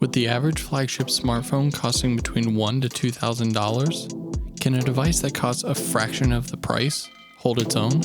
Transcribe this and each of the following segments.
With the average flagship smartphone costing between $1,000 to $2,000, can a device that costs a fraction of the price hold its own?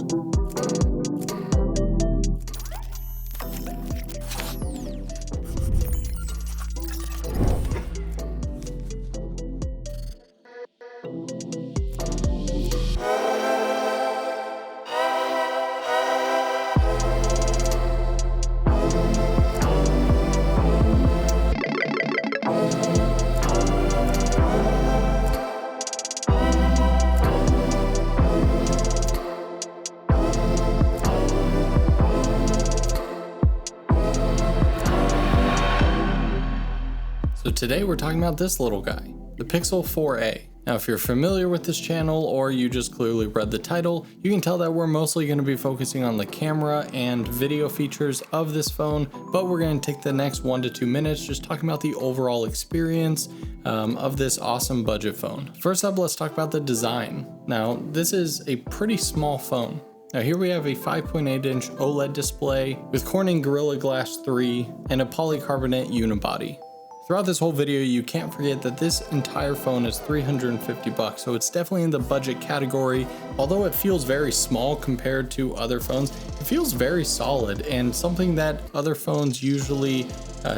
So today we're talking about this little guy, the Pixel 4a. Now if you're familiar with this channel or you just clearly read the title, you can tell that we're mostly going to be focusing on the camera and video features of this phone, but we're going to take the next 1 to 2 minutes just talking about the overall experience of this awesome budget phone. First up, let's talk about the design. Now this is a pretty small phone. Now here we have a 5.8-inch OLED display with Corning Gorilla Glass 3 and a polycarbonate unibody. Throughout this whole video, you can't forget that this entire phone is $350, so it's definitely in the budget category. Although it feels very small compared to other phones, it feels very solid, and something that other phones usually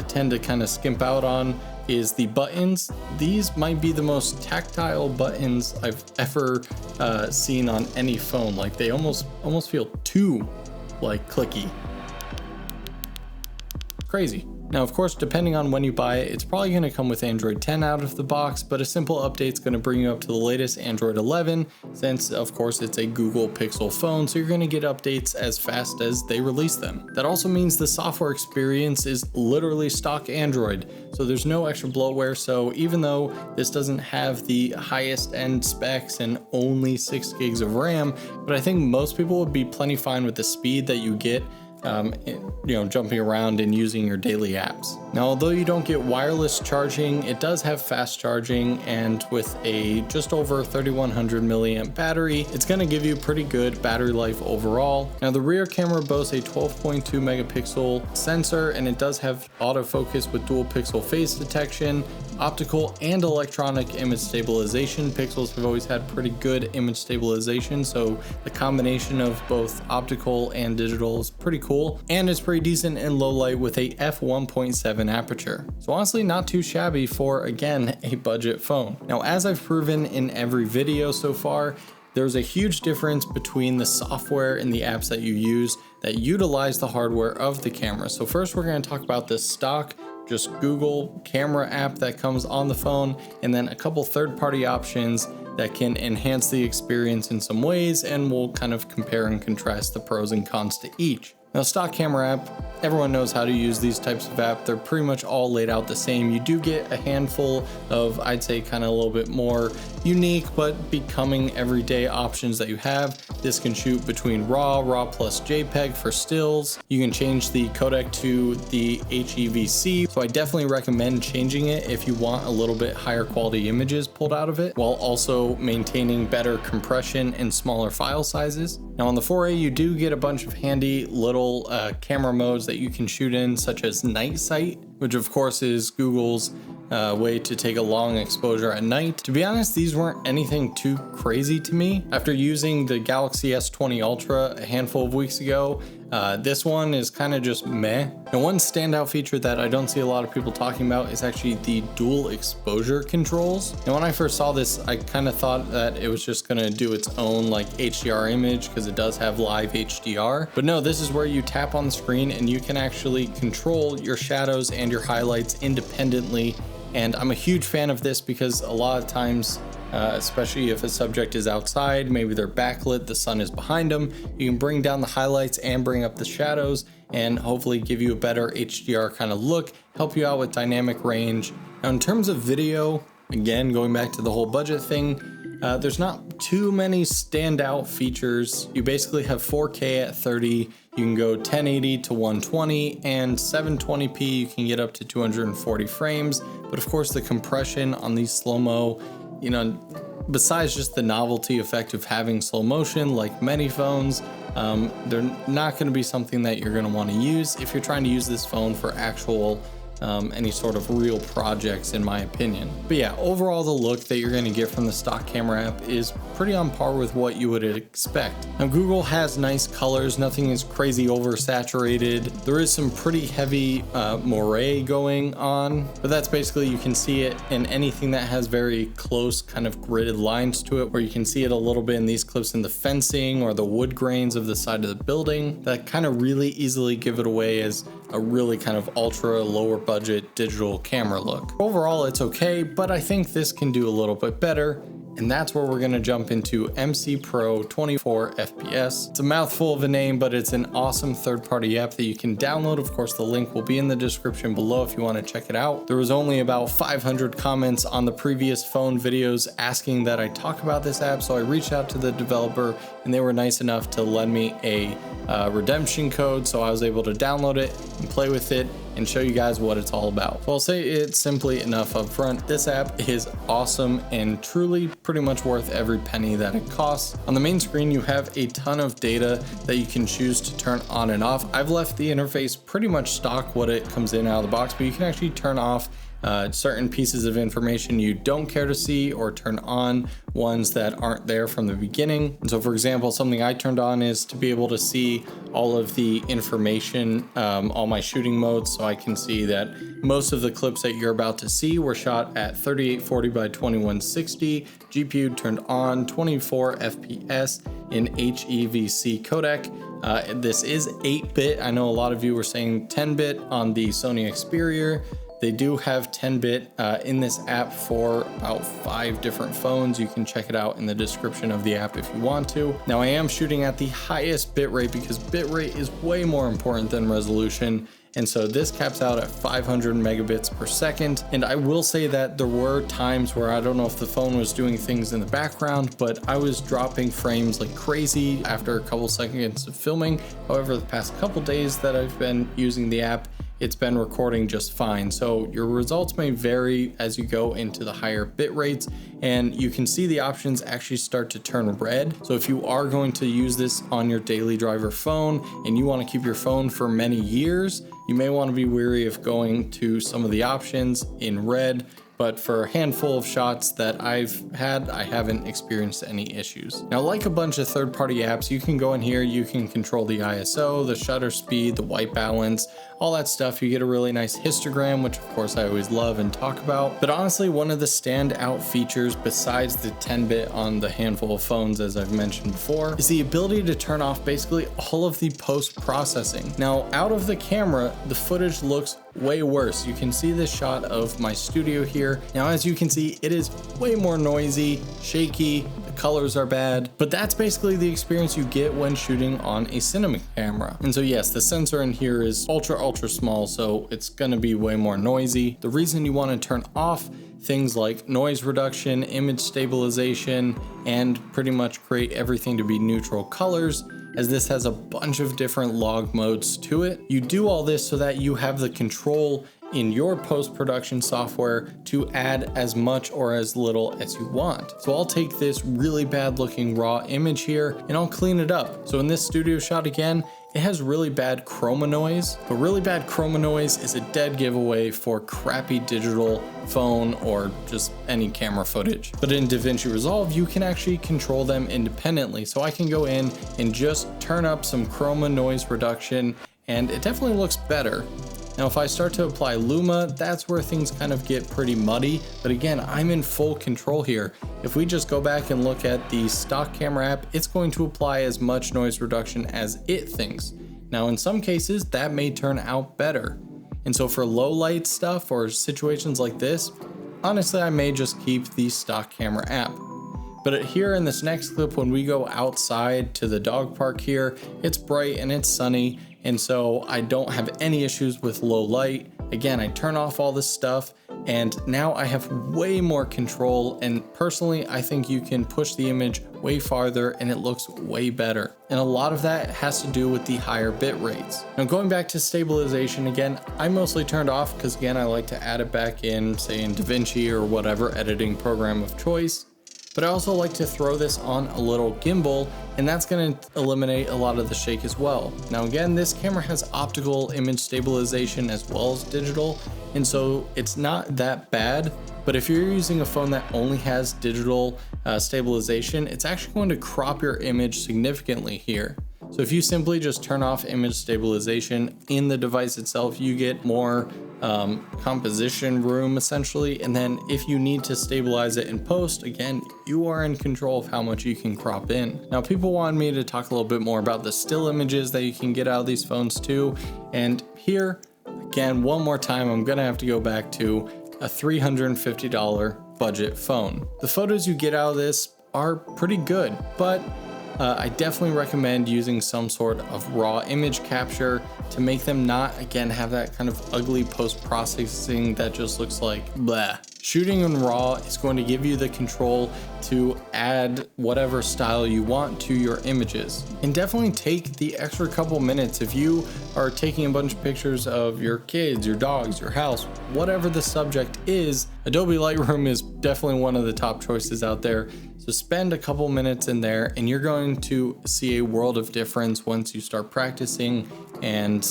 tend to kind of skimp out on is the buttons. These might be the most tactile buttons I've ever seen on any phone. Like they almost feel too like clicky. Crazy. Now, of course, depending on when you buy it, it's probably going to come with Android 10 out of the box, but a simple update is going to bring you up to the latest Android 11, since, of course, it's a Google Pixel phone, so you're going to get updates as fast as they release them. That also means the software experience is literally stock Android, so there's no extra bloatware, so even though this doesn't have the highest end specs and only 6 gigs of RAM, but I think most people would be plenty fine with the speed that you get jumping around and using your daily apps. Now, although you don't get wireless charging, it does have fast charging, and with a just over 3100 milliamp battery, it's going to give you pretty good battery life overall. Now, the rear camera boasts a 12.2 megapixel sensor, and it does have autofocus with dual pixel phase detection, optical and electronic image stabilization. Pixels have always had pretty good image stabilization, so the combination of both optical and digital is pretty cool, and it's pretty decent in low light with a f1.7 aperture. So honestly, not too shabby for, again, a budget phone. Now, as I've proven in every video so far, there's a huge difference between the software and the apps that you use that utilize the hardware of the camera. So first, we're going to talk about the stock just Google camera app that comes on the phone, and then a couple third-party options that can enhance the experience in some ways, and we'll kind of compare and contrast the pros and cons to each. Now, stock camera app, everyone knows how to use these types of apps. They're pretty much all laid out the same. You do get a handful of, I'd say, kind of a little bit more unique but becoming everyday options that you have. This can shoot between RAW plus JPEG for stills. You can change the codec to the HEVC, so I definitely recommend changing it if you want a little bit higher quality images pulled out of it, while also maintaining better compression and smaller file sizes. Now, on the 4A, you do get a bunch of handy little camera modes that you can shoot in, such as night sight, which of course is Google's way to take a long exposure at night. To be honest, these weren't anything too crazy to me. After using the Galaxy S20 Ultra a handful of weeks ago, this one is kind of just meh. Now, one standout feature that I don't see a lot of people talking about is actually the dual exposure controls. Now, when I first saw this, I kind of thought that it was just going to do its own like HDR image, because it does have live HDR. But no, this is where you tap on the screen and you can actually control your shadows and your highlights independently. And I'm a huge fan of this because a lot of times, especially if a subject is outside, maybe they're backlit, the sun is behind them, you can bring down the highlights and bring up the shadows and hopefully give you a better HDR kind of look, help you out with dynamic range. Now, in terms of video, again, going back to the whole budget thing, there's not too many standout features. You basically have 4K at 30, you can go 1080 to 120, and 720p you can get up to 240 frames. But of course, the compression on these slow-mo, besides just the novelty effect of having slow motion like many phones, they're not going to be something that you're going to want to use if you're trying to use this phone for actual any sort of real projects, in my opinion. But yeah, overall the look that you're going to get from the stock camera app is pretty on par with what you would expect. Now Google has nice colors, nothing is crazy oversaturated. There is some pretty heavy moire going on, but that's basically, you can see it in anything that has very close kind of gridded lines to it, where you can see it a little bit in these clips in the fencing or the wood grains of the side of the building, that kind of really easily give it away as a really kind of ultra lower budget digital camera look. Overall it's okay, but I think this can do a little bit better. And that's where we're gonna jump into MC Pro 24 FPS. It's a mouthful of a name, but it's an awesome third-party app that you can download. Of course, the link will be in the description below if you wanna check it out. There was only about 500 comments on the previous phone videos asking that I talk about this app, so I reached out to the developer and they were nice enough to lend me a redemption code, so I was able to download it and play with it and show you guys what it's all about. So I'll say it's simply enough up front. This app is awesome and truly pretty much worth every penny that it costs. On the main screen, you have a ton of data that you can choose to turn on and off. I've left the interface pretty much stock what it comes in out of the box, but you can actually turn off certain pieces of information you don't care to see, or turn on ones that aren't there from the beginning. And so for example, something I turned on is to be able to see all of the information, all my shooting modes, so I can see that most of the clips that you're about to see were shot at 3840 by 2160, GPU turned on, 24 FPS in HEVC codec. This is 8-bit. I know a lot of you were saying 10-bit on the Sony Xperia. They do have 10-bit in this app for about 5 different phones. You can check it out in the description of the app if you want to. Now I am shooting at the highest bitrate because bitrate is way more important than resolution. And so this caps out at 500 megabits per second. And I will say that there were times where I don't know if the phone was doing things in the background, but I was dropping frames like crazy after a couple seconds of filming. However, the past couple days that I've been using the app, it's been recording just fine. So your results may vary as you go into the higher bit rates, and you can see the options actually start to turn red. So if you are going to use this on your daily driver phone and you want to keep your phone for many years, you may want to be wary of going to some of the options in red. But for a handful of shots that I've had, I haven't experienced any issues. Now, like a bunch of third-party apps, you can go in here, you can control the ISO, the shutter speed, the white balance, all that stuff. You get a really nice histogram, which of course I always love and talk about. But honestly, one of the standout features besides the 10-bit on the handful of phones, as I've mentioned before, is the ability to turn off basically all of the post-processing. Now, out of the camera, the footage looks way worse. You can see this shot of my studio here. Now, as you can see, it is way more noisy, shaky, the colors are bad, but that's basically the experience you get when shooting on a cinema camera. And so yes, the sensor in here is ultra small, so it's gonna be way more noisy. The reason you wanna turn off things like noise reduction, image stabilization, and pretty much create everything to be neutral colors, as this has a bunch of different log modes to it. You do all this so that you have the control in your post-production software to add as much or as little as you want. So I'll take this really bad looking raw image here and I'll clean it up. So in this studio shot again, it has really bad chroma noise, but really bad chroma noise is a dead giveaway for crappy digital phone or just any camera footage. But in DaVinci Resolve, you can actually control them independently. So I can go in and just turn up some chroma noise reduction and it definitely looks better. Now, if I start to apply Luma, that's where things kind of get pretty muddy. But again, I'm in full control here. If we just go back and look at the stock camera app, it's going to apply as much noise reduction as it thinks. Now, in some cases, that may turn out better. And so for low light stuff or situations like this, honestly, I may just keep the stock camera app. But here in this next clip, when we go outside to the dog park here, it's bright and it's sunny. And so I don't have any issues with low light. Again, I turn off all this stuff and now I have way more control. And personally, I think you can push the image way farther and it looks way better. And a lot of that has to do with the higher bit rates. Now going back to stabilization again, I mostly turned off because again, I like to add it back in, say in DaVinci or whatever editing program of choice. But I also like to throw this on a little gimbal, and that's going to eliminate a lot of the shake as well. Now again, this camera has optical image stabilization as well as digital, and so it's not that bad. But if you're using a phone that only has digital stabilization, it's actually going to crop your image significantly here. So if you simply just turn off image stabilization in the device itself, you get more composition room essentially. And then if you need to stabilize it in post, again, you are in control of how much you can crop in. Now, people wanted me to talk a little bit more about the still images that you can get out of these phones too. And here, again, one more time, I'm gonna have to go back to a $350 budget phone. The photos you get out of this are pretty good, but I definitely recommend using some sort of raw image capture to make them not, again, have that kind of ugly post-processing that just looks like blah. Shooting in RAW is going to give you the control to add whatever style you want to your images. And definitely take the extra couple minutes if you are taking a bunch of pictures of your kids, your dogs, your house, whatever the subject is. Adobe Lightroom is definitely one of the top choices out there. So spend a couple minutes in there and you're going to see a world of difference once you start practicing and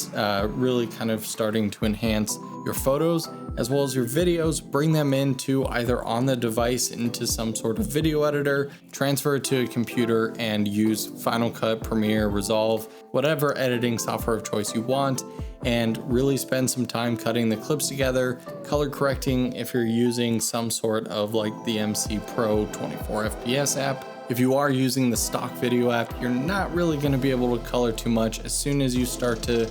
really kind of starting to enhance your photos as well as your videos. Bring them into either on the device into some sort of video editor, transfer it to a computer and use Final Cut, Premiere, Resolve, whatever editing software of choice you want, and really spend some time cutting the clips together, color correcting if you're using some sort of like the MC Pro 24 FPS app. If you are using the stock video app, you're not really going to be able to color too much. As soon as you start to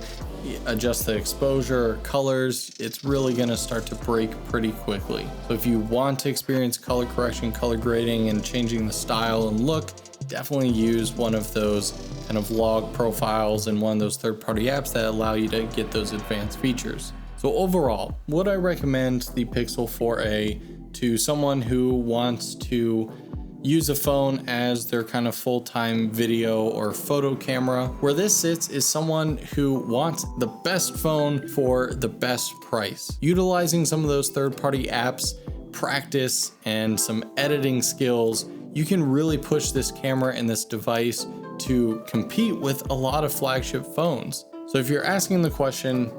adjust the exposure or colors, it's really going to start to break pretty quickly. So if you want to experience color correction, color grading, and changing the style and look, definitely use one of those kind of log profiles and one of those third-party apps that allow you to get those advanced features. So overall, would I recommend the Pixel 4a to someone who wants to use a phone as their kind of full-time video or photo camera? Where this sits is someone who wants the best phone for the best price. Utilizing some of those third-party apps, practice, and some editing skills, you can really push this camera and this device to compete with a lot of flagship phones. So if you're asking the question,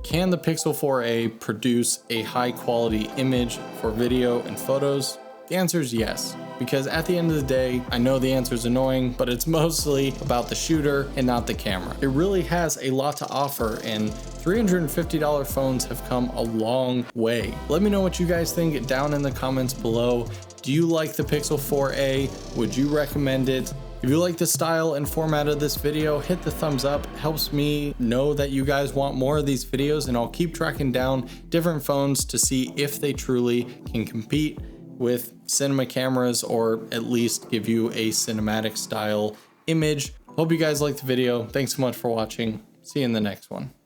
can the Pixel 4a produce a high quality image for video and photos? The answer is yes, because at the end of the day, I know the answer is annoying, but it's mostly about the shooter and not the camera. It really has a lot to offer, and $350 phones have come a long way. Let me know what you guys think down in the comments below. Do you like the Pixel 4a? Would you recommend it? If you like the style and format of this video, hit the thumbs up. It helps me know that you guys want more of these videos, and I'll keep tracking down different phones to see if they truly can compete with cinema cameras or at least give you a cinematic style image. Hope you guys liked the video. Thanks so much for watching. See you in the next one.